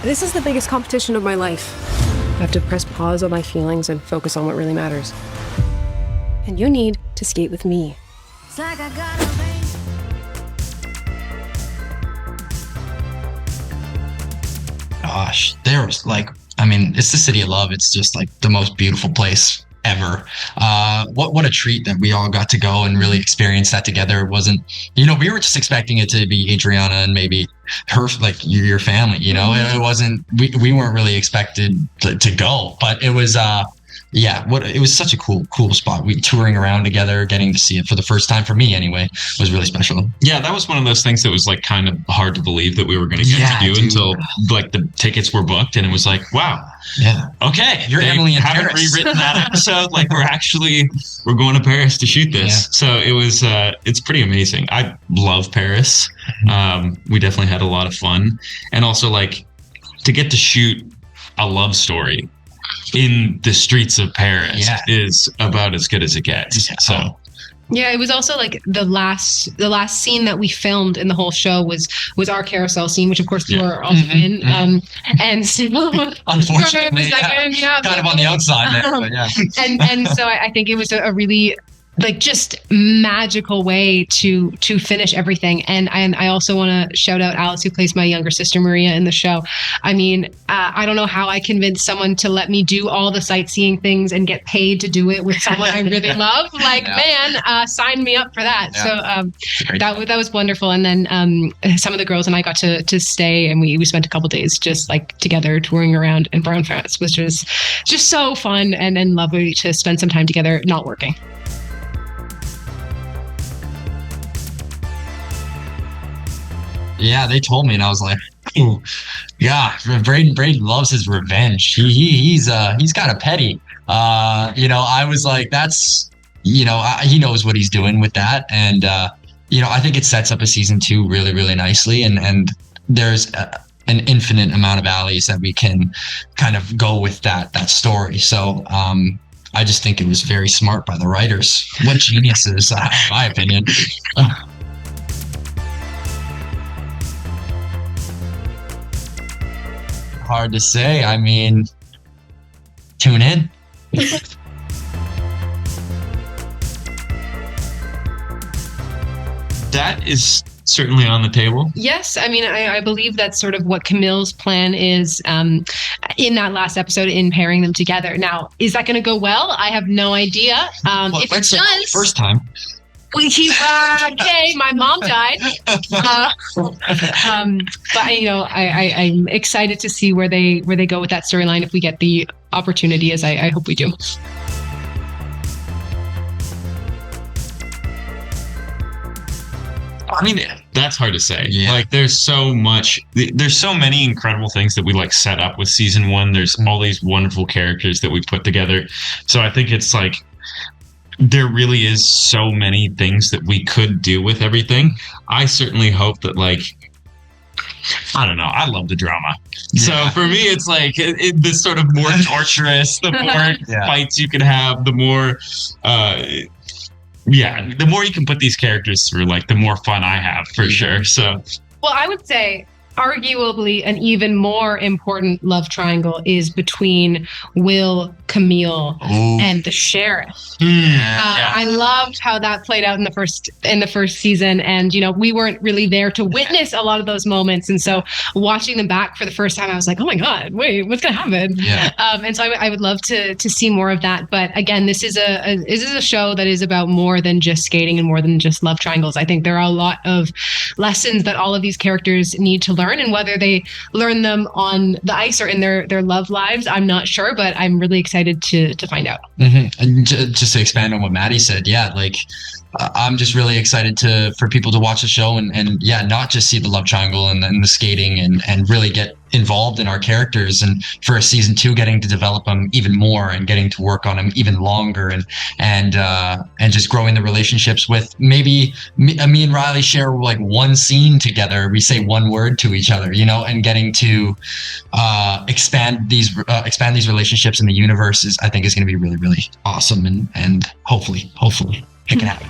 This is the biggest competition of my life. I have to press pause on my feelings and focus on what really matters. And you need to skate with me. Gosh, there's like, I mean, it's the city of love. It's just like the most beautiful place ever. What a treat that we all got to go and really experience that together. It wasn't, we were just expecting it to be Adriana and maybe her, like your family, it wasn't, we weren't really expected to go, but it was, it was such a cool spot. We touring around together, getting to see it for the first time, for me anyway, was really special. Yeah, that was one of those things that was like kind of hard to believe that we were going to get to do until like the tickets were booked, and it was like, wow. Yeah. Okay. You're Emily in haven't Paris. rewritten that episode. Like we're going to Paris to shoot this. Yeah. So it was, it's pretty amazing. I love Paris. We definitely had a lot of fun, and also like to get to shoot a love story in the streets of Paris is about as good as it gets. Yeah. So. Yeah, it was also like the last scene that we filmed in the whole show was our carousel scene, which of course you were also in. And so unfortunately, kind of on the outside there, but yeah. And so I think it was a really like just magical way to finish everything. And I also want to shout out Alice, who plays my younger sister Maria in the show. I mean, I don't know how I convinced someone to let me do all the sightseeing things and get paid to do it with someone I really love. Like, man, sign me up for that. Yeah. So that was wonderful. And then some of the girls and I got to stay, and we spent a couple days just like together touring around in Brown, France, which was just so fun and lovely to spend some time together not working. Yeah, they told me, and I was like, "Ooh, yeah." Brayden loves his revenge. He's got a petty. I was like, that's, he knows what he's doing with that, and I think it sets up a season 2 really, really nicely, and there's an infinite amount of alleys that we can kind of go with that story. So I just think it was very smart by the writers. What geniuses, in my opinion. Hard to say. I mean, tune in. That is certainly on the table. Yes. I mean, I believe that's sort of what Camille's plan is in that last episode, in pairing them together. Now, is that going to go well? I have no idea. If it does, first time. Okay, my mom died. But I'm excited to see where they go with that storyline if we get the opportunity, as I hope we do. I mean, that's hard to say. Yeah. Like, there's so many incredible things that we like set up with season 1. There's all these wonderful characters that we put together. So I think it's like, there really is so many things that we could do with everything. I certainly hope that, like, I don't know, I love the drama. Yeah. So for me, it's like this sort of more torturous, the more fights you can have, the more, the more you can put these characters through, like, the more fun I have, for sure. So, well, I would say arguably an even more important love triangle is between Will, Camille, and the sheriff. I loved how that played out in the first season, and we weren't really there to witness a lot of those moments, and so watching them back for the first time, I was like, oh my god, wait, what's gonna happen? And so I would love to see more of that. But again, this is a show that is about more than just skating and more than just love triangles. I think there are a lot of lessons that all of these characters need to learn, and whether they learn them on the ice or in their love lives, I'm not sure, but I'm really excited to find out. And just to expand on what Maddie said, I'm just really excited for people to watch the show and not just see the love triangle and the skating and really get involved in our characters, and for a season 2 getting to develop them even more and getting to work on them even longer and just growing the relationships with maybe me and Riley share like one scene together. We say one word to each other, and getting to expand these relationships in the universe I think is going to be really, really awesome, and hopefully it can happen.